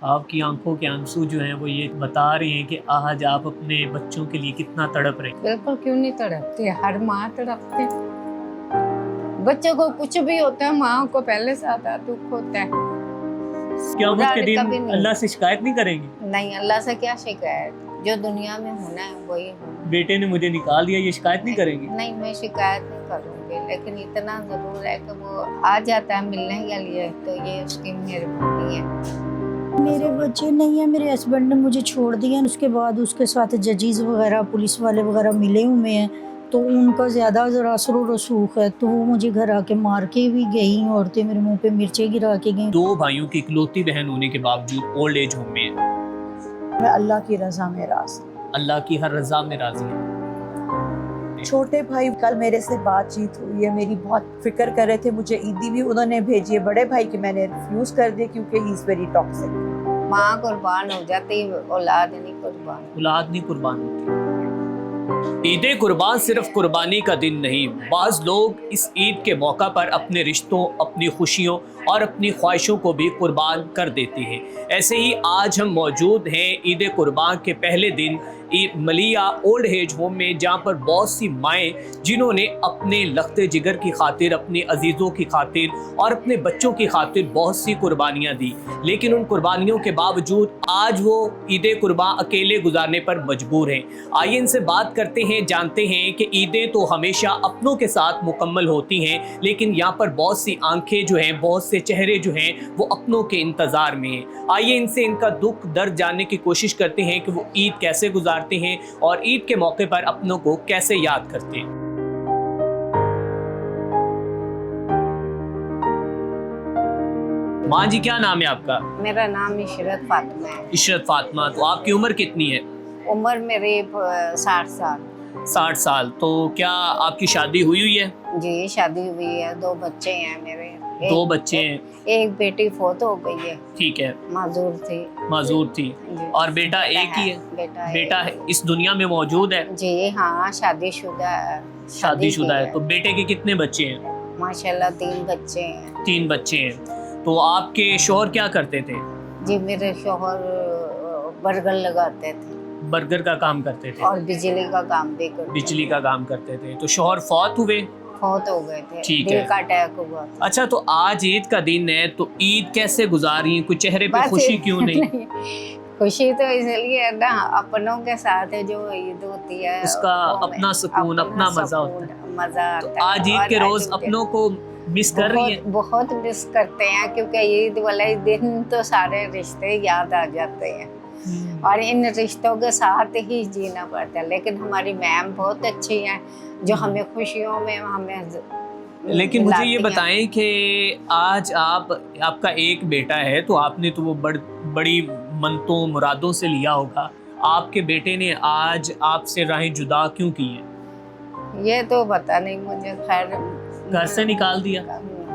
آپ کی آنکھوں کے آنسو جو ہیں وہ یہ بتا رہے ہیں کہ آج آپ اپنے بچوں کے لیے کتنا تڑپ رہے ہیں۔ بالکل کیوں نہیں تڑپتے، ہر ماں تڑپتے۔ بچوں کو کچھ بھی ہوتا ہے ماں کو پہلے سے آتا دکھ ہوتا ہے۔ قیامت کے دن اللہ سے شکایت نہیں کریں گے؟ نہیں، اللہ سے کیا شکایت، جو دنیا میں ہونا ہے وہی ہونا۔ بیٹے نے مجھے نکال دیا، یہ شکایت نہیں کریں گے؟ نہیں، میں شکایت نہیں کروں گی، لیکن اتنا ضرور ہے کہ وہ آ جاتا ہے ملنے کے لیے تو یہ اس کی مہربانی ہے۔ میرے بچے نہیں ہیں، میرے ہسبینڈ نے مجھے چھوڑ دیا، اس کے بعد اس کے ساتھ ججیز وغیرہ پولیس والے وغیرہ ملے ہوئے ہیں، تو ان کا زیادہ ذرا اثر و رسوخ ہے، تو وہ مجھے گھر آ کے مار کے بھی گئیں، عورتیں میرے منہ پہ مرچیں گرا کے گئیں۔ 2 بھائیوں کی اکلوتی بہن ہونے کے باوجود اولڈ ایج ہوم میں ہے۔ میں اللہ کی رضا میں راضی ہوں۔ اللہ کی ہر رضا میں راضی ہے۔ چھوٹے بھائی کل میرے سے بات چیت ہوئی ہے، میری بہت فکر کر رہے تھے، مجھے عیدی بھی انہوں نے بھیجی ہے بڑے بھائی کی، میں نے ریفیوز کر دی کیونکہ ہی از ویری ٹاکسک۔ ماں قربان ہو جاتی، اولاد نہیں قربان۔ اولاد نہیں قربان ہوتی۔ عید قربان صرف قربانی کا دن نہیں، بعض لوگ اس عید کے موقع پر اپنے رشتوں، اپنی خوشیوں اور اپنی خواہشوں کو بھی قربان کر دیتے ہیں۔ ایسے ہی آج ہم موجود ہیں عید قربان کے پہلے دن ملیہ اولڈ ایج ہوم میں، جہاں پر بہت سی مائیں جنہوں نے اپنے لخت جگر کی خاطر، اپنے عزیزوں کی خاطر اور اپنے بچوں کی خاطر بہت سی قربانیاں دی، لیکن ان قربانیوں کے باوجود آج وہ عید قربان اکیلے گزارنے پر مجبور ہیں۔ آئیے ان سے بات کرتے ہیں، جانتے ہیں کہ عیدیں تو ہمیشہ اپنوں کے ساتھ مکمل ہوتی ہیں، لیکن یہاں پر بہت سی آنکھیں جو ہیں، بہت سے چہرے جو ہیں وہ اپنوں کے انتظار میں ہیں۔ آئیے ان سے ان کا دکھ درد جاننے کی کوشش کرتے ہیں کہ وہ عید کیسے گزارتے ہیں اور عید کے موقع پر اپنوں کو کیسے یاد کرتے ہیں۔ ماں جی کیا نام ہے آپ کا؟ میرا نام عشرت فاطمہ ہے۔ عشرت فاطمہ، تو آپ کی عمر کتنی ہے؟ عمر میری 60 سال۔ 60 سال۔ تو کیا آپ کی شادی ہوئی ہے؟ جی شادی ہوئی ہے، 2 بچے ہیں میرے۔ 2 بچے ہیں۔ ایک بیٹی فوت ہو گئی ہے، ٹھیک ہے، معذور تھی۔ معذور تھی۔ جی۔ اور بیٹا ایک ہی ہے؟ بیٹا اس دنیا میں موجود ہے؟ جی ہاں، شادی شدہ ہے۔ شادی شدہ ہے۔ تو بیٹے کے کتنے بچے ہیں؟ ماشاءاللہ 3 بچے ہیں۔ 3 بچے ہیں۔ تو آپ کے شوہر کیا کرتے تھے؟ جی میرے شوہر برگر لگاتے تھے برگر کا کام کرتے تھے اور بجلی کا کام بھی کرتے بجلی کا کام کرتے تھے۔ تو شوہر فوت ہوئے؟ فوت ہو گئے تھے، ٹھیک دل ہے۔ کا اٹیک ہوا تھا۔ اچھا، تو آج عید کا دن ہے، تو عید کیسے گزاری؟ کوئی چہرے پہ خوشی کیوں نہیں؟ خوشی تو اس لیے ہے نا، اپنوں کے ساتھ جو عید ہوتی ہے اس کا اپنا سکون، اپنا مزہ ہوتا ہے۔ مزہ آتا ہے۔ آج عید کے روز اپنوں کو مس کر رہی ہیں؟ بہت مس کرتے ہیں، کیونکہ عید والے دن تو سارے رشتے یاد آ جاتے ہیں اور ان رشتوں کے ساتھ ہی جینا پڑتا ہے۔ لیکن ہماری میم بہت اچھی ہیں جو ہمیں خوشیوں میں ہمیں لیکن مجھے یہ بتائیں کہ آج آپ کا ایک بیٹا ہے، تو آپ نے تو وہ بڑی منتوں مرادوں سے لیا ہوگا، آپ کے بیٹے نے آج آپ سے راہیں جدا کیوں کی ہیں؟ یہ تو پتہ نہیں مجھے، خیر گھر سے نکال دیا؟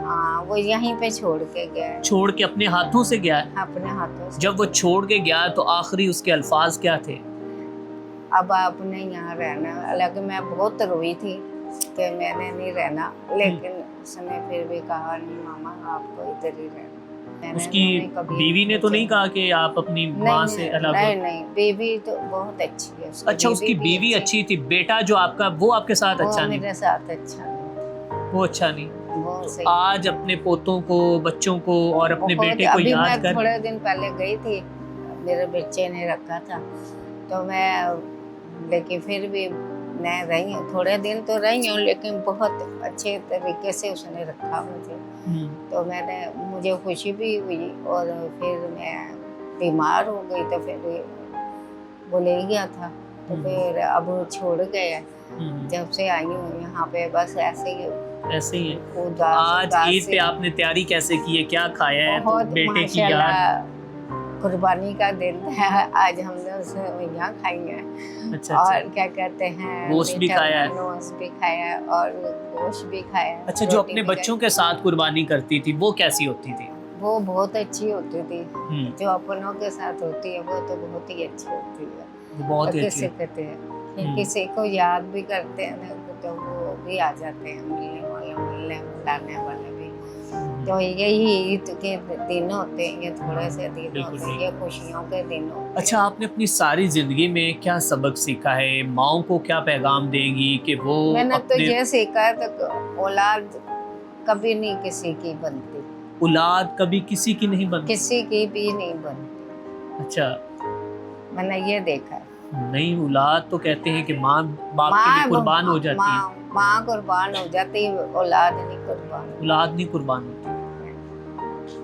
ہاں، وہ یہیں پہ چھوڑ کے گیا، چھوڑ کے اپنے ہاتھوں سے گیا ہے؟ اپنے ہاتھوں سے۔ جب وہ چھوڑ کے گیا تو آخری اس کے الفاظ کیا تھے؟ اب آپ نے یہاں رہنا، حالانکہ میں بہت روئی تھی کہ میں نے نہیں رہنا، لیکن اس نے پھر بھی کہا نہیں ماما آپ کو ادھر ہی رہنا۔ اس کی بیوی نے تو نہیں کہا کہ آپ اپنی ماں سے الگ ہو؟ نہیں، بیوی تو بہت اچھی ہے۔ اچھا، اس کی بیوی اچھی تھی، بیٹا جو آپ کا وہ آپ کے ساتھ اچھا نہیں؟ میرے ساتھ اچھا نہیں، وہ اچھا نہیں۔ وہ صحیح۔ آج اپنے پوتوں کو، بچوں کو اور اپنے بیٹے کو ابھی یاد میں کر، تھوڑے دن پہلے گئی تھی، میرے بچے نے رکھا تھا تو میں، لیکن پھر بھی میں رہی ہوں، تھوڑے دن تو رہی ہوں، لیکن بہت اچھے طریقے سے اس نے رکھا مجھے، تو مجھے خوشی بھی ہوئی، اور پھر میں بیمار ہو گئی تو پھر وہ لے گیا تھا، تو پھر اب چھوڑ گئے، جب سے آئی ہوں یہاں پہ بس ایسے ہی ہے۔ آج عید پہ آپ نے تیاری کیسے کی ہے؟ کیا کھایا ہے؟ بہت بیٹے کی یاد؟ ماشاءاللہ قربانی کا دن ہے، آج ہم نے سویاں کھائی ہیں، اور کیا کہتے ہیں گوشت بھی کھایا ہے؟ گوشت بھی کھایا ہے اور گوشت بھی کھایا ہے۔ اچھا، جو اپنے بچوں کے ساتھ قربانی کرتی تھی وہ کیسی ہوتی تھی؟ وہ بہت اچھی ہوتی تھی، جو اپنوں کے ساتھ ہوتی ہے وہ تو بہت ہی اچھی ہوتی ہے، بہت ہی کسی کہتے ہیں کسی کو یاد بھی کرتے ہیں تو وہ بھی آ جاتے ہیں، ملنے والے ملانے والے بھی، तो यही ईद के दिन होते हैं, ये थोड़े से दिन बिल्कुल होते हैं, सही। ये खुशियों के दिन होते हैं। अच्छा, आपने अपनी सारी जिंदगी में क्या सबक सीखा है? माओ को क्या पैगाम देंगी कि वो मैंने तो अपने ये सीखा है तो औलाद कभी नहीं किसी की बनती, औलाद कभी किसी की नहीं बनती? किसी की भी नहीं बनती, अच्छा, मैंने ये देखा है। नहीं, औलाद तो कहते हैं कि माँ बाप के लिए कुर्बान हो जाती है, माँ कुर्बान हो जाती है, औलाद नहीं कुर्बान होती। औलाद नहीं कुर्बान होती।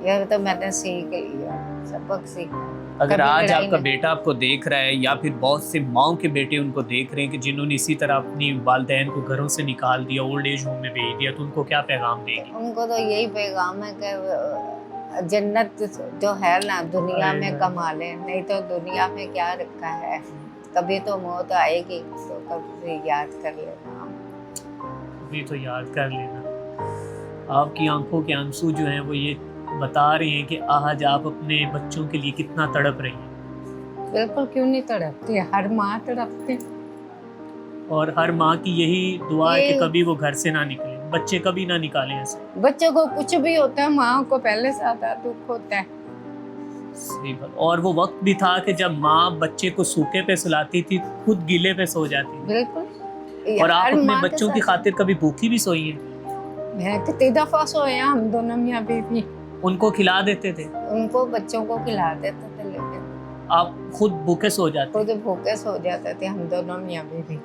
ये तो मैंने सीख लिया, सबक सीखा। अगर कभी आज लड़ाई आपका नहीं- बेटा आपको देख रहा है, या फिर बहुत से माओ के बेटे उनको देख रहे हैं कि जिन्होंने इसी तरह अपनी वालदैन को घरों से निकाल दिया, ओल्ड एज होम में भेज दिया, तो उनको क्या पैगाम देगी? उनको तो यही पैगाम है कि जन्नत जो है ना दुनिया में कमा ले, नहीं तो दुनिया में क्या रखा है। कभी तो मौत आएगी तो कभी याद कर लेना। भी तो याद कर लेना। आपकी आंखों के आंसू जो हैं वो ये बता रहे हैं कि आज आप अपने बच्चों के लिए कितना तड़प रही हैं, बिल्कुल, क्यों नहीं तड़पती, हर माँ तड़पती। और हर माँ की यही दुआ है कि ये- कभी वो घर से ना निकले, बच्चे कभी ना निकालें ऐसे। बच्चों को कुछ भी होता है, माँ को पहले से आता दुख होता है। सही बात। और वो वक्त भी था कि जब माँ बच्चे को सूखे पे सुलाती थी, खुद गीले पे सो जाती थी। बिल्कुल। और आप हर अपने माँ के बच्चों की साथ- खातिर कभी भूखी भी सोई हैं? मैं कितनी दफा सोए हैं हम दोनों मियाँ बीवी, उनको खिला देते थे, उनको बच्चों को खिला देते थे, लेकिन आप खुद भूखे सो जाते? खुद भूखे सो जाते थे हम दोनों मियाँ बीवी।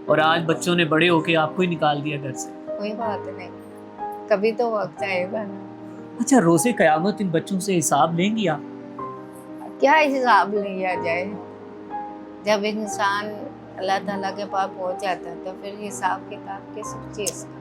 और आज बच्चों ने बड़े होके आपको ही निकाल दिया घर से। कोई बात नहीं, कभी तो वक्त आएगा ना। अच्छा, रोज़े क़यामत इन बच्चों से हिसाब लेंगी आप? क्या हिसाब लिया जाए, जब इंसान अल्लाह ताला के पास पहुंच जाता है तो फिर हिसाब किताब किस चीज का।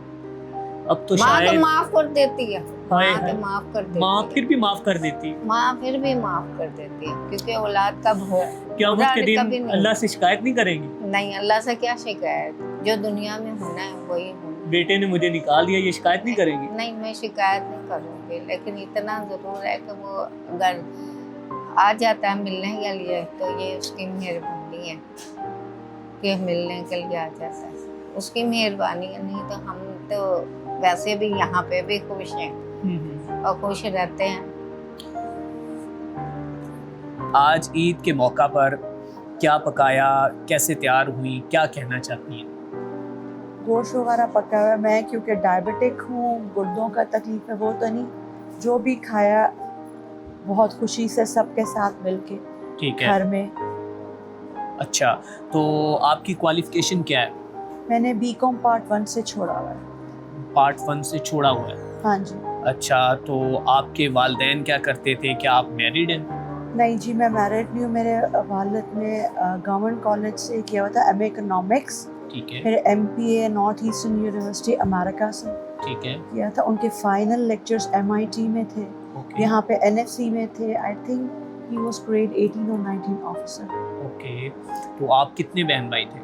अब तो माँ तो शायद माफ कर देती है, हाय माँ हाय। तो माफ कर देती माँ है, फिर भी माफ कर देती। माँ फिर भी माफ कर देती है, क्योंकि औलाद का क़यामत बुरा के कभी दिन नहीं। अल्लाह से शिकायत नहीं करेंगी? नहीं, अल्लाह से क्या शिकायत, जो दुनिया में होना है वही होना। बेटे ने मुझे निकाल दिया, ये शिकायत नहीं करेंगी? नहीं, मैं शिकायत नहीं करूँगी, लेकिन इतना ज़रूर है कि वो अगर आ जाता है मिलने के लिए तो ये उसकी मेहरबानी है कि मिलने के लिए आ जाता है, उसकी मेहरबानी है। नहीं तो हम तो वैसे भी यहाँ पे भी खुश हैं और खुश रहते हैं। आज ईद के मौका पर क्या पकाया, कैसे तैयार हुई, क्या कहना चाहती हैं? गोश्त वगैरह पका हुआ है। मैं क्योंकि डायबिटिक हूँ, गुर्दों का तकलीफ है, वो तो नहीं, जो भी खाया बहुत खुशी से सबके साथ मिलके ठीक है। घर में। अच्छा, तो आपकी क्वालिफिकेशन क्या है? मैंने बीकॉम पार्ट 1 से छोड़ा हुआ है। पार्ट 1 से छोड़ा हुआ है। हाँ जी। अच्छा, तो आपके वालिदैन क्या करते थे? क्या आप मैरिड हैं? नहीं जी, मैं मैरिड नहीं हूँ। मेरे वालिद ने गवर्नमेंट कॉलेज से किया हुआ था एम इकोनॉमिक्स, ठीक है, फिर MPA north eastern university America से ठीक है, किया था। उनके फाइनल लेक्चर्स MIT में थे, ओके, यहाँ पे NFC में थे। I think he was grade 18 और 19 ऑफिसर। ओके। तो आप कितने बहन भाई थे?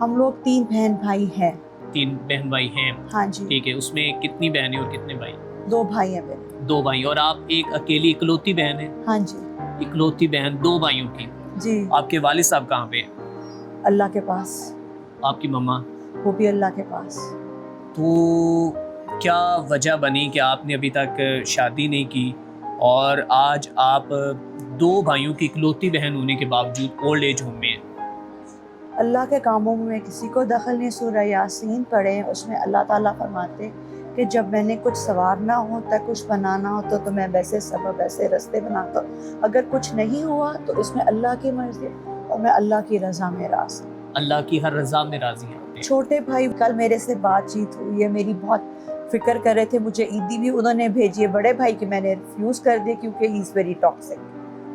हम लोग 3 बहन भाई हैं। 3 बहन भाई हैं, हाँ जी, ठीक है। उसमें कितनी बहनें और कितने भाई? 2 भाई हैं मेरे। 2 भाई। और आप एक अकेली इकलौती बहन है? हाँ जी इकलौती बहन 2 भाइयों की। जी। आपके वालिद साहब कहाँ पे हैं? अल्लाह के पास, आपकी मम्मा? वो भी अल्लाह के पास। तो क्या वजह बनी कि आपने अभी तक शादी नहीं की और आज आप 2 भाइयों की इकलौती बहन होने के बावजूद ओल्ड एज होम में हैं? अल्लाह के कामों में किसी को दखल नहीं। सूरह यासीन पढ़े, उसमें अल्लाह ताला फरमाते कि जब मैंने कुछ संवारना होता, कुछ बनाना होता तो मैं वैसे सबब ऐसे रास्ते बनाता हूँ। अगर कुछ नहीं हुआ तो इसमें अल्लाह की मर्जी और मैं अल्लाह की रज़ा में राज़ी। अल्लाह की हर रज़ा में राज़ी हैं। छोटे भाई कल मेरे से बातचीत हुई है, मेरी बहुत फिक्र कर रहे थे, मुझे ईदी भी उन्होंने भेजी है। बड़े भाई की मैंने रिफ्यूज़ कर दी क्योंकि ही इज़ वेरी टॉक्सिक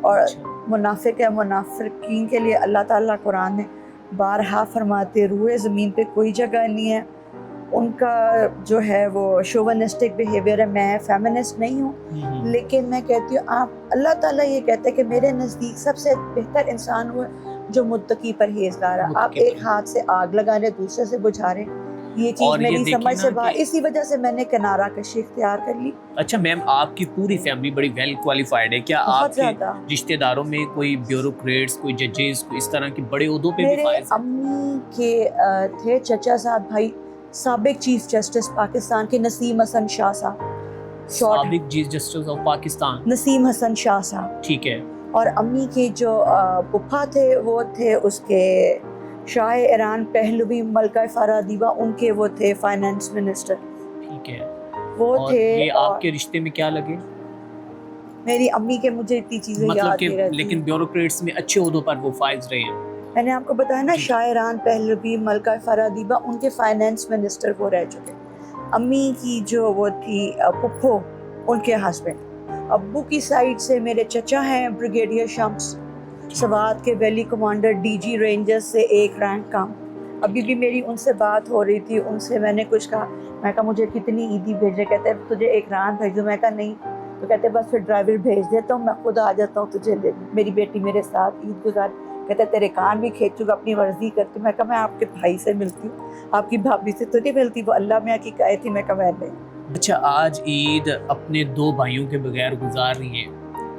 और मुनाफिक है। मुनाफिकीन के लिए अल्लाह ताला कुरान में बारहा फरमाते, रूए ज़मीन पे कोई जगह नहीं है उनका, जो है वो शोवनिस्टिक बिहेवियर है। मैं फेमिनिस्ट नहीं हूँ, लेकिन मैं कहती हूँ आप अल्लाह ताला ये कहते हैं कि मेरे नज़दीक सबसे बेहतर इंसान हुआ जो मुत्तकी परहेज़गार है। आप एक हाथ से आग लगा रहे, दूसरे से बुझा रहे, ये चीज़ और ये मेरी देखिए समझ ना से बाहर। कि- इसी वजह से मैंने किनारा कशी इख्तियार कर ली। अच्छा मैम, आपकी पूरी फैमिली बड़ी वेल क्वालिफाइड है क्या? बहुत आपके ज़्यादा। रिश्तेदारों में कोई ब्यूरोक्रेट्स, कोई जजेस, कोई इस तरह के बड़े ओहदों पे भी मेरे फाइज हैं? अम्मी के थे चचा साहब भाई साबिक चीफ जस्टिस पाकिस्तान के नसीम हसन शाह साहब, سابق چیف جسٹس آف پاکستان نسیم حسن شاہ صاحب. ٹھیک ہے. اور امی کے جو پپھا تھے وہ تھے اس کے شاہ ایران پہلوی ملکہ فارا دیبا، ان کے وہ تھے فائنانس منسٹر. ٹھیک ہے. وہ اور تھے. یہ آپ کے رشتے میں کیا لگے؟ میری امی کے مجھے اتنی چیزیں مطلب یاد کہ نہیں رہتی. لیکن بیوروکریٹس میں اچھے عہدوں پر وہ فائز رہے ہیں. میں نے آپ کو بتایا نا جی. شاہ ایران پہلوی ملکہ فارا دیبا، ان کے فائنانس منسٹر وہ رہ چکے. امی کی جو وہ تھی پپھو، ان کے ہسبینڈ. ابو کی سائڈ سے میرے چچا ہیں بریگیڈیئر شمس، سوات کے valley commander, D G rangers سے 1 رینک کم. ابھی بھی میری ان سے بات ہو رہی تھی، ان سے میں نے کچھ کہا، میں کہا مجھے کتنی عیدی بھیجے؟ کہتے ہیں تجھے 1 ران بھیجوں. میں کہا نہیں. تو کہتے بس پھر ڈرائیور بھیج دیتا ہوں، میں خود آ جاتا ہوں تجھے لے. میری بیٹی میرے ساتھ عید گزار. کہتے تیرے کان بھی کھینچوں گا، اپنی ورزی کرتی. میں کہا میں آپ کے بھائی سے ملتی ہوں، آپ کی بھابھی سے تو نہیں ملتی، وہ اللہ میاں کی کہے تھی. میں کہا میں نہیں. اچھا، آج عید اپنے 2 بھائیوں کے بغیر گزار رہی ہیں،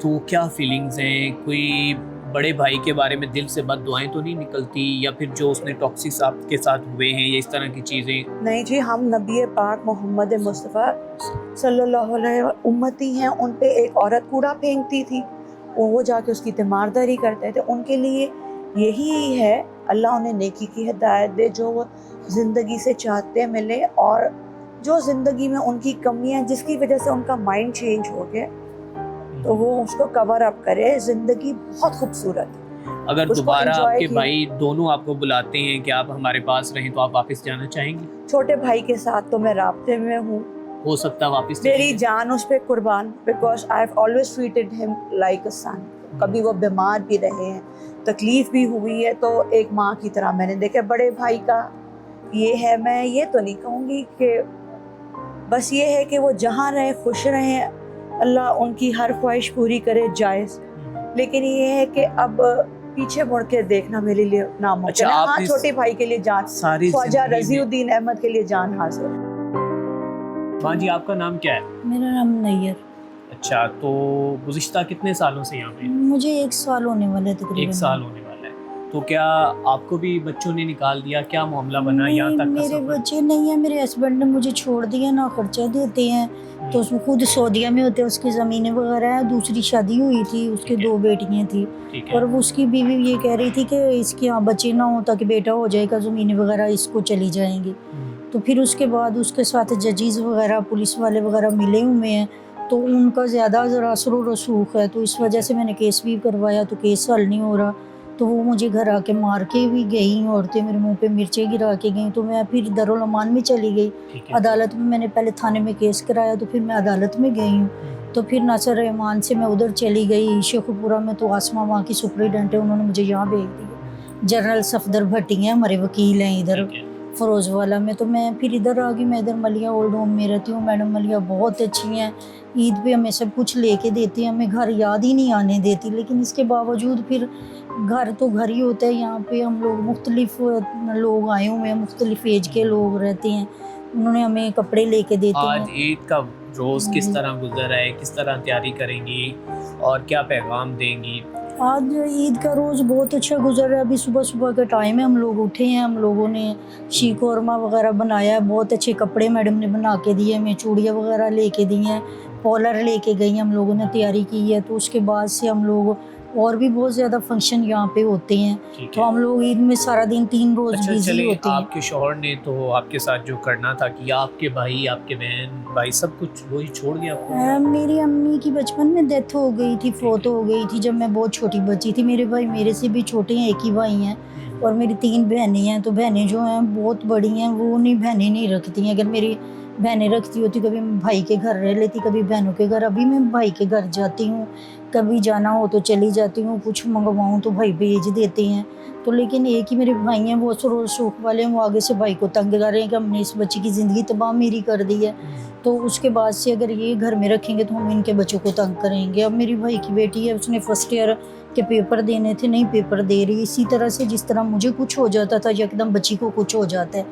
تو کیا فیلنگز ہیں؟ کوئی بڑے بھائی کے بارے میں دل سے بد دعائیں تو نہیں نکلتی، یا پھر جو اس نے ٹاکسک آپ کے ساتھ ہوئے ہیں یا اس طرح کی چیزیں؟ نہیں جی، ہم نبی پاک محمد مصطفیٰ صلی اللہ علیہ امتی ہیں. ان پہ ایک عورت کوڑا پھینکتی تھی، وہ جا کے اس کی تیمارداری کرتے تھے. ان کے لیے یہی ہے، اللہ انہیں نیکی کی ہدایت دے، جو وہ زندگی سے چاہتے ملے، اور جو زندگی میں ان کی کمیاں جس کی وجہ سے ان کا مائنڈ چینج ہو گیا تو وہ اس کو کور اپ کرے. زندگی بہت خوبصورت ہے. اگر اس کو دوبارہ آپ enjoy کے کیے. بھائی دونوں آپ کو بلاتے ہیں کہ آپ ہمارے پاس رہیں، تو آپ واپس جانا چاہیں گے؟ چھوٹے بھائی کے ساتھ تو میں رابطے میں ہوں، ہو سکتا ہے واپس چلیں میری گے؟ جان اس پہ قربان، because I have always treated ہم لائک اے سن. کبھی وہ بیمار بھی رہے ہیں، تکلیف بھی ہوئی ہے، تو ایک ماں کی طرح میں نے دیکھا. بڑے بھائی کا یہ ہے، میں یہ تو نہیں کہوں گی کہ بس یہ ہے کہ وہ جہاں رہیں خوش رہیں، اللہ ان کی ہر خواہش پوری کرے جائز. لیکن یہ ہے کہ اب پیچھے مڑ کے دیکھنا میرے لیے ناممکن اچھا، ہے. آپ ہاں، نے چھوٹے بھائی کے لیے جان، ساری خواجہ زندگی رضی میں- الدین احمد کے لیے جان حاضر ہے. ہاں جی، آپ کا نام کیا ہے؟ میرا نام نیئر. اچھا، تو گزشتہ کتنے سالوں سے یہاں پہ؟ مجھے 1 سال ہونے والا ہے تقریباً. 1 سال ہونے والا ہے. تو کیا آپ کو بھی بچوں نے نکال دیا؟ کیا معاملہ بنا یہاں نہیں، تک کا میرے سفر؟ بچے نہیں ہیں. میرے ہسبینڈ نے مجھے چھوڑ دیا، نہ خرچہ دیتے ہیں، تو اس میں خود سعودیہ میں ہوتے ہیں، اس کی زمینیں وغیرہ ہیں. دوسری شادی ہوئی تھی، اس کے 2 بیٹیاں تھیں، ٹھیک ہے. اور وہ اس کی بیوی یہ کہہ رہی تھی کہ اس کے یہاں بچے نہ ہوں تاکہ بیٹا ہو جائے گا، زمینیں وغیرہ اس کو چلی جائیں گی. تو پھر اس کے بعد اس کے ساتھ ججیز وغیرہ پولیس والے وغیرہ ملے ہوئے ہیں، تو ان کا زیادہ ذرا اثر و رسوخ ہے، تو اس وجہ سے میں نے کیس بھی کروایا، تو کیس حل نہیں ہو رہا. تو وہ مجھے گھر آ کے مار کے بھی گئیں، عورتیں میرے منہ پہ مرچیں گرا کے گئیں. تو میں پھر دارالامان میں چلی گئی، ٹھیک ہے. عدالت میں. میں نے پہلے تھانے میں کیس کرایا، تو پھر میں عدالت میں گئی ہوں. تو پھر ناصر رحمان سے میں ادھر چلی گئی شیخ پورہ میں، تو آسمہ وہاں کی سپریڈنٹ ہے، انہوں نے مجھے یہاں بھیج دیا. جنرل صفدر بھٹی ہیں ہمارے وکیل ہیں ادھر ٹھیک ہے. فروز والا میں. تو میں پھر ادھر آ گئی. میں ادھر ملیہ اولڈ ہوم میں رہتی ہوں. میڈم ملیہ بہت اچھی ہیں، عید پہ ہمیں سب کچھ لے کے دیتی ہیں، ہمیں گھر یاد ہی نہیں آنے دیتی. لیکن اس کے باوجود پھر گھر تو گھر ہی ہوتا ہے. یہاں پہ ہم لوگ مختلف لوگ آئے ہوئے ہیں، مختلف ایج کے لوگ رہتے ہیں، انہوں نے ہمیں کپڑے لے کے دیتے آج ہیں. عید کا روز کس طرح گزر ہے؟ کس طرح تیاری کریں گی اور کیا پیغام دیں گی؟ آج عید کا روز بہت اچھا گزر رہا ہے. ابھی صبح صبح کا ٹائم ہے، ہم لوگ اٹھے ہیں، ہم لوگوں نے شیر قورمہ وغیرہ بنایا ہے. بہت اچھے کپڑے میڈم نے بنا کے دیے ہمیں، چوڑیاں وغیرہ لے کے دی ہیں، پالر لے کے گئی ہیں، ہم لوگوں نے تیاری کی ہے. تو اس کے بعد سے ہم لوگ اور بھی بہت زیادہ فنکشن یہاں پہ ہوتے ہیں. تو ہم لوگ عید میں سارا دن 3 روز اچھا بیزی چلیں، ہوتے ہیں. آپ کے شوہر نے تو آپ کے ساتھ جو کرنا تھا کیا؟ آپ کے بھائی، آپ کے بہن بھائی سب کچھ وہی چھوڑ دیا آپ کو؟ میری امی کی بچپن میں ڈیتھ ہو گئی تھی، فوت ہو گئی تھی جب میں بہت چھوٹی بچی تھی. میرے بھائی میرے سے بھی چھوٹے ہیں، 1 ہی بھائی ہیں، اور میری 3 بہنیں ہیں. تو بہنیں جو ہیں بہت بڑی ہیں، وہ نہیں بہنیں نہیں رکھتی ہیں. اگر میری بہنیں رکھتی ہوتی کبھی بھائی کے گھر رہ لیتی، کبھی بہنوں کے گھر. ابھی میں بھائی کے گھر جاتی ہوں، کبھی جانا ہو تو چلی جاتی ہوں، کچھ منگواؤں تو بھائی بھیج دیتے ہیں. تو لیکن ایک ہی میرے بھائی ہیں، وہ اثر و رسوخ والے ہیں، وہ آگے سے بھائی کو تنگ کر رہے ہیں کہ ہم نے اس بچی کی زندگی تباہ میری کر دی ہے. تو اس کے بعد سے اگر یہ گھر میں رکھیں گے تو ہم ان کے بچوں کو تنگ کریں گے. اب میری بھائی کی بیٹی ہے، اس نے فرسٹ ایئر کے پیپر دینے تھے، نہیں پیپر دے رہی. اسی طرح سے جس طرح مجھے کچھ ہو جاتا تھا، یکدم بچی کو کچھ ہو جاتا ہے.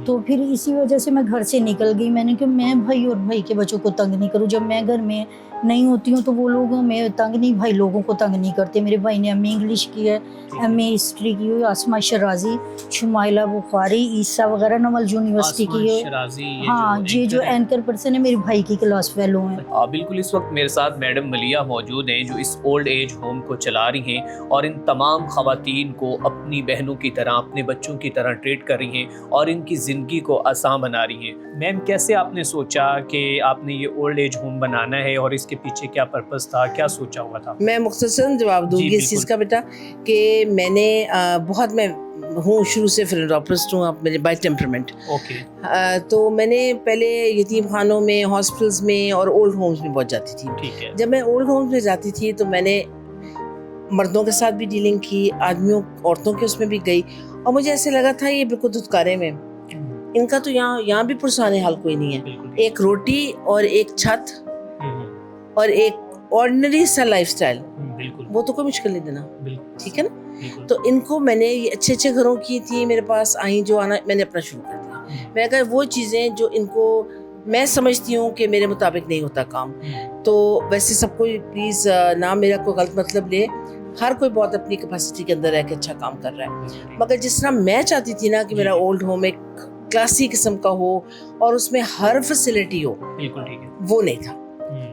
तो फिर इसी वजह से मैं घर से निकल गई। मैंने कहा मैं भाई और भाई के बच्चों को तंग नहीं करूँ, जब मैं घर में नहीं होती हूँ तो वो लोग हमें तंग नहीं, भाई लोगों को तंग नहीं करते। मेरे भाई ने MA इंग्लिश की है, MA हिस्ट्री की हुई, आसमा शराजी, शुमाइला बुखारी, ईसा वगैरह नवल यूनिवर्सिटी की है। हाँ, ये जो एंकर पर्सन है मेरे भाई की क्लास फेलो हैं। बिल्कुल, इस वक्त मेरे साथ मैडम मलिया मौजूद हैं जो इस ओल्ड एज होम को चला रही हैं और इन तमाम ख़वातीन को अपनी बहनों की तरह, अपने बच्चों की तरह ट्रीट कर रही हैं और इनकी ज़िंदगी को आसान बना रही हैं। मैम, कैसे आपने सोचा कि आपने ये ओल्ड एज होम बनाना है और इसके पीछे क्या पर्पस था, क्या सोचा हुआ था? मैं मुख्तसरन जवाब दूंगी इस चीज़ का बेटा कि मैंने मैं हूँ शुरू से फिलैंथ्रोपिस्ट हूँ, आप मेरे बाय टेम्परामेंट। ओके। तो मैंने पहले यतीम खानों में, हॉस्पिटल्स में और ओल्ड होम्स में बहुत जाती थी। ठीक है। जब मैं ओल्ड होम्स में जाती थी तो मैंने मर्दों के साथ भी डीलिंग की, आदमियों औरतों के उसमें भी गई, और मुझे ऐसे लगा था ये बिल्कुल धुतकारे में, इनका तो यहाँ भी पुरसाने हाल कोई नहीं है। एक रोटी और एक छत और एक ऑर्डिनरी सा लाइफस्टाइल, वो तो कोई मुश्किल नहीं देना। ठीक है ना? तो इनको मैंने ये अच्छे अच्छे घरों की थी मेरे पास आई, जो आना मैंने अपना शुरू कर दिया। मैंने कहा वो चीज़ें जो इनको मैं समझती हूँ कि मेरे मुताबिक नहीं होता काम, तो वैसे सबको प्लीज़ ना मेरा कोई गलत मतलब ले, हर कोई बहुत अपनी कैपेसिटी के अंदर रह के अच्छा काम कर रहा है, मगर जिस तरह मैं चाहती थी ना कि मेरा ओल्ड होम एक क्लासी किस्म का हो और उसमें हर फैसिलिटी हो, बिल्कुल ठीक है, वो नहीं था।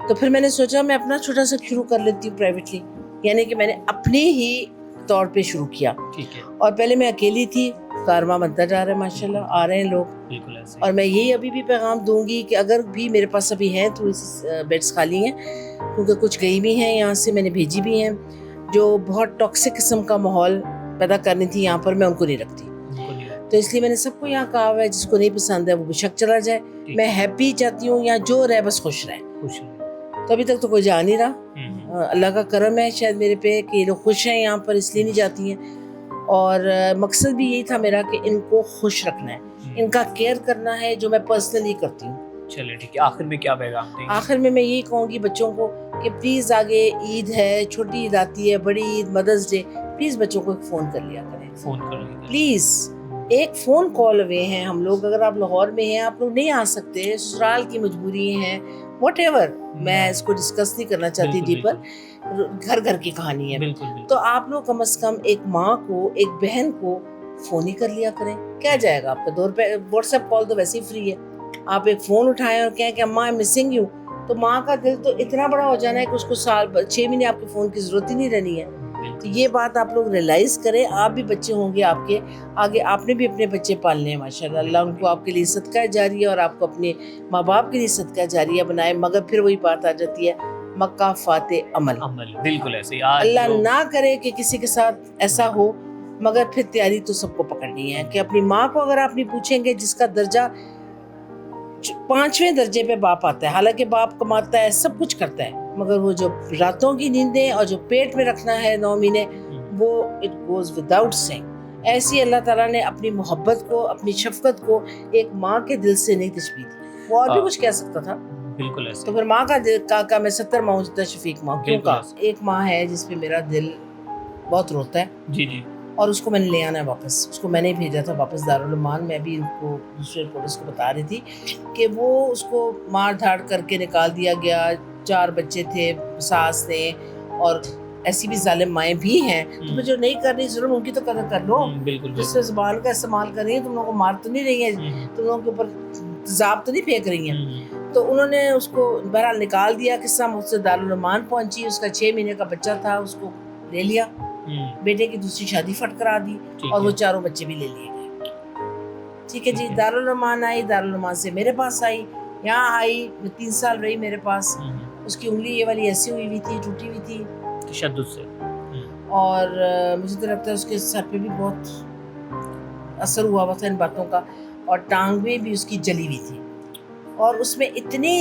तो फिर मैंने सोचा मैं अपना छोटा सा शुरू कर लेती हूँ प्राइवेटली, यानी कि मैंने अपने ही तौर पे शुरू किया। ठीक है। और पहले मैं अकेली थी, कारवां बनता जा रहा है, माशाल्लाह आ रहे हैं लोग। बिल्कुल ऐसे। और मैं यही अभी भी पैगाम दूंगी कि अगर भी मेरे पास अभी हैं थोड़ी सी बेड्स खाली हैं, क्योंकि कुछ गई भी हैं यहाँ से, मैंने भेजी भी हैं, जो बहुत टॉक्सिक किस्म का माहौल पैदा करनी थी यहाँ पर, मैं उनको नहीं रखती। तो इसलिए मैंने सबको यहाँ कहा हुआ है जिसको नहीं पसंद है वो बेशक चला जाए। मैं हैप्पी चाहती हूँ यहाँ जो रहे बस खुश रहे। तो अभी तक तो कोई जा नहीं रहा, अल्लाह का करम है शायद मेरे पे कि ये लोग खुश हैं यहाँ पर, इसलिए नहीं जाती हैं। और मकसद भी यही था मेरा कि इनको खुश रखना है, इनका केयर करना है, जो मैं पर्सनली करती हूँ। चलिए ठीक है, आखिर में क्या पैगाम देंगे? आखिर में मैं यही कहूँगी बच्चों को कि प्लीज़ आगे ईद है, छोटी ईद आती है, बड़ी ईद, मदर्स डे, प्लीज़ बच्चों को एक फ़ोन कर लिया करें। फ़ोन कर लीजिए प्लीज़, एक फ़ोन कॉल अवे हैं हम लोग। अगर आप लाहौर में हैं, आप लोग नहीं आ सकते, ससुराल की मजबूरी हैं, व्हाटएवर, मैं इसको डिस्कस नहीं करना चाहती डीपर, घर घर की कहानी है। तो आप लोग कम से कम एक माँ को, एक बहन को फ़ोन ही कर लिया करें, क्या जाएगा आपका 2 रुपये। व्हाट्सएप कॉल तो वैसे ही फ्री है, आप एक फ़ोन उठाएं और कहें कि अम्मा आई एम मिसिंग यू, तो माँ का दिल तो इतना बड़ा हो जाना है कि उसको 6 महीने आपके फ़ोन की ज़रूरत ही नहीं रहनी है। तो ये बात आप लोग रियलाइज़ करें। आप भी बच्चे होंगे आपके आगे, आपने भी अपने बच्चे पालने हैं, माशाल्लाह, अल्लाह उनको आपके लिए सदका जारिया और आपको अपने माँ बाप के लिए सदका जारिया बनाए। मगर फिर वही बात आ जाती है, मक्का फाते अमल। बिल्कुल ऐसे। अल्लाह ना करे कि किसी के साथ ऐसा हो, मगर फिर तैयारी तो सबको पकड़नी है कि अपनी माँ को अगर आप नहीं पूछेंगे, जिसका दर्जा 5वें दर्जे पे बाप आता है, हालांकि बाप कमाता है, सब कुछ करता है, मगर वो जो रातों की नींदें और जो पेट में रखना है 9 महीने, वो इट गोज विदाउट सेइंग। ऐसी अल्लाह ताला ने अपनी मोहब्बत को, अपनी शफकत को एक माँ के दिल से नहीं तशबीह दी। वो और भी कुछ कह सकता था, बिल्कुल ऐसे। तो फिर माँ का दिल का मैं 70 माँ हूँ जितना शफीक माँ क्यों का। एक माँ है जिसपे मेरा दिल बहुत रोता है। जी जी। और उसको मैंने ले आना है वापस, उसको मैंने ही भेजा था वापस दारुल मान। मैं भी इनको दूसरे रिपोर्टर्स को बता रही थी कि वो उसको मार धाड़ करके निकाल दिया गया। 4 बच्चे थे, सास ने, और ऐसी भी जालिम माएँ भी हैं। तो जो नहीं कर रही जुल्म, उनकी तो कदर कर लो। जिससे ज़बान का इस्तेमाल कर रही है, तुम लोगों को मार तो नहीं रही है, तुम लोगों के ऊपर तेज़ाब तो नहीं फेंक रही हैं। तो उन्होंने उसको बहरहाल निकाल दिया। किस्सा मुझसे दारुल मान पहुँची, उसका 6 महीने का बच्चा था, उसको ले लिया, बेटे की दूसरी शादी फट करा दी और वो 4 बच्चे भी ले लिए गए। ठीक है जी। दारुल अमान आई, दारुल अमान से मेरे पास आई, यहाँ आई, 3 साल रही मेरे पास। उसकी उंगली ये वाली ऐसी हुई थी, टूटी हुई थी तशद्दुद से, और मुझे तो लगता है उसके सर पे भी बहुत असर हुआ था इन बातों का, और टांग में भी उसकी जली हुई थी। और उसमें इतनी,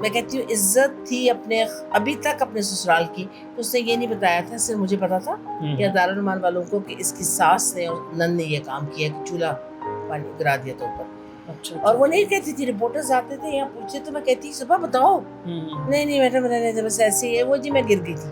मैं कहती हूँ, इज्जत थी अपने अभी तक अपने ससुराल की। तो उसने ये नहीं बताया था, सिर्फ मुझे पता था या दारुल मान वालों को कि इसकी सास ने और नंद ने ये काम किया कि चूल्हा पानी गिरा दिया था ऊपर। अच्छा। और वो नहीं कहती थी, रिपोर्टर्स आते थे यहाँ पूछते, तो मैं कहती सुबह बताओ, नहीं मैडम रहने बस ऐसे ही है वो जी, मैं गिर गई थी।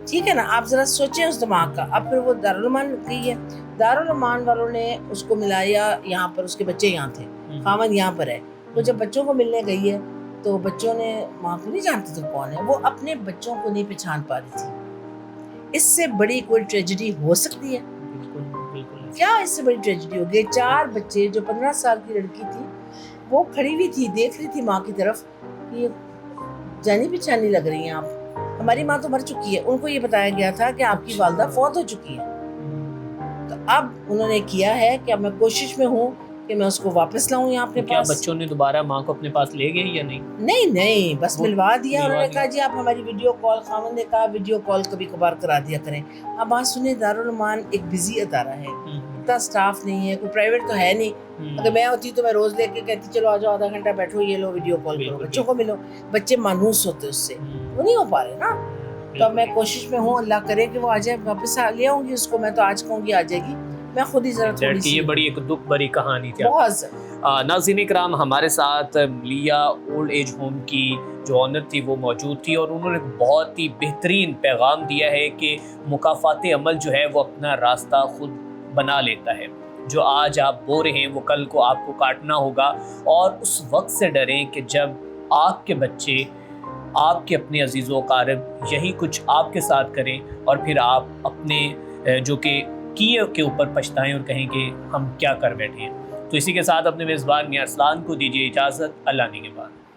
ठीक है ना, आप जरा सोचें उस दिमाग का। अब फिर वो दारुल मान गई है, दारुल-अमान वालों ने उसको मिलाया यहाँ पर, उसके बच्चे यहाँ थे, खामद यहाँ पर है। वो जब बच्चों को मिलने गई है तो बच्चों ने माँ को नहीं जानते तो कौन है, वो अपने बच्चों को नहीं पहचान पा रही थी। इससे बड़ी कोई ट्रेजेडी हो सकती है? बिल्कुल। क्या इससे बड़ी ट्रेजेडी हो गई? 4 बच्चे, जो 15 साल की लड़की थी वो खड़ी हुई थी, देख रही थी माँ की तरफ, ये जानी पहचानी लग रही हैं आप, हमारी माँ तो मर चुकी है। उनको ये बताया गया था कि आपकी वालदा फौत हो चुकी है। तो अब उन्होंने किया है कि अब मैं कोशिश में हूँ कि मैं उसको वापस लाऊं यहाँ अपने क्या पास। बच्चों ने दोबारा माँ को अपने पास ले गए या नहीं? नहीं, बस वो मिलवा दिया। मिलवा उन्होंने दिया। कहा जी आप हमारी वीडियो कॉल, खामन ने कहा वीडियो कॉल कभी कभार करा दिया करें। अब बात सुनिए, दारुल-अमान एक बिजी अदारा है, इतना स्टाफ नहीं है, कोई प्राइवेट तो है नहीं। अगर मैं होती तो मैं रोज लेके कहती चलो आ जाओ, आधा घंटा बैठो, ये लो वीडियो कॉल करो, बिल्कुल, बच्चों को मिलो। बच्चे मानूस होते उससे, वो नहीं हो पा रहे ना। तो अब मैं कोशिश में हूँ, अल्लाह करे कि वो आ जाए, वापस ले आऊंगी उसको। मैं तो आज कहूँगी आ जाएगी, मैं खुद ही जरा थोड़ी सी। ये बड़ी एक दुख भरी कहानी थी। बहुत नाज़रीन इकराम, हमारे साथ लिया ओल्ड एज होम की जो ऑनर थी वो मौजूद थी और उन्होंने बहुत ही बेहतरीन पैगाम दिया है कि मुकाफ़ाते अमल जो है वो अपना रास्ता खुद बना लेता है। जो आज आप बो रहे हैं वो कल को आपको काटना होगा, और उस वक्त से डरें कि जब आपके बच्चे, आपके अपने अजीज़ो क़ारिब यही कुछ आपके साथ करें और फिर आप अपने जो कि किए के ऊपर पछताएं और कहें कि हम क्या कर बैठे हैं। तो इसी के साथ अपने मेज़बान मियां अरसलान को दीजिए इजाज़त। अल्लाह ने के बाद।